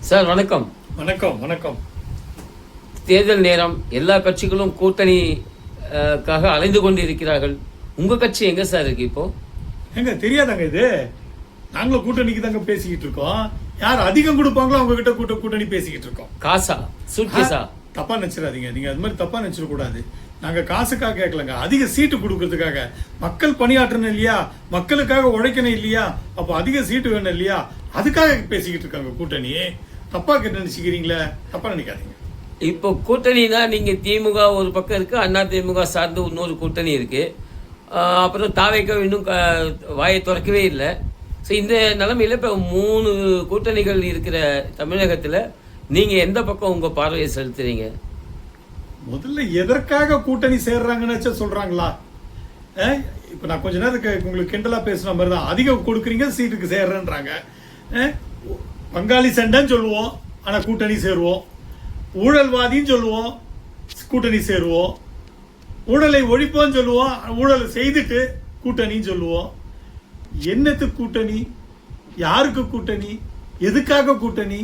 Sir வணக்கம். வணக்கம் வணக்கம். தேர்தல் நேரம், எல்லா கட்சிகளும் கூட்டணிக்காக அலைந்து கொண்டு இருக்கிறார்கள். உங்க கட்சி எங்க சார் இருக்கு இப்போ? எங்க தெரியாதாங்க இது? நாங்களும் கூட்டணிக்கு தாங்க பேசிக்கிட்டு இருக்கோம். யார் அதிகம் கொடுப்பாங்களோ அவங்க கிட்ட கூட்டணி பேசிக்கிட்டு இருக்கோம். காசா சூட்கேஸா? தப்பா நினைச்சிடாதீங்க, நீங்க அது மாதிரி தப்பா நினைச்சிட கூடாது. நாங்க காசுக்காக கேட்கலங்க, அதிக சீட்டு கொடுக்கறதுக்காக. மக்கள் பணியாற்றணும் இல்லையா, மக்களுக்காக உழைக்கணும் இல்லையா, அப்போ அதிக சீட்டு வேணும் இல்லையா, அதுக்காக பேசிக்கிட்டு இருக்காங்க கூட்டணி. தப்பா நினைச்சுக்கிறீங்களே, தப்பா நினைக்காதீங்க. இப்போ கூட்டணினா நீங்க திமுக ஒரு பக்கம் இருக்கு, அண்ணா திமுக சார்ந்து இன்னொரு கூட்டணி இருக்கு, அப்புறம் தாவேக்க இன்னும் வாயை திறக்கவே இல்லை. ஸோ இந்த நிலைமையில இப்போ 3 கூட்டணிகள் இருக்கிற தமிழகத்தில் நீங்க எந்த பக்கம் உங்க பார்வையை செலுத்துறீங்க? முதல்ல எதற்காக கூட்டணி சேர்றாங்கன்னு சொல்றாங்களா? இப்ப நான் கொஞ்ச நேரத்துக்கு உங்களுக்கு கிண்டலா பேசுன மாதிரி தான். அதிகம் கொடுக்குறீங்க, சீட்டுக்கு சேர்றேன்றாங்க. பங்காளி சண்டைன்னு சொல்லுவோம், ஆனா கூட்டணி சேருவோம். ஊழல்வாதின்னு சொல்லுவோம், கூட்டணி சேருவோம். ஊழலை ஒழிப்போன்னு சொல்லுவோம், ஊழலை செய்துட்டு கூட்டணின்னு சொல்லுவோம். என்னத்துக்கு கூட்டணி? யாருக்கு கூட்டணி? எதுக்காக கூட்டணி?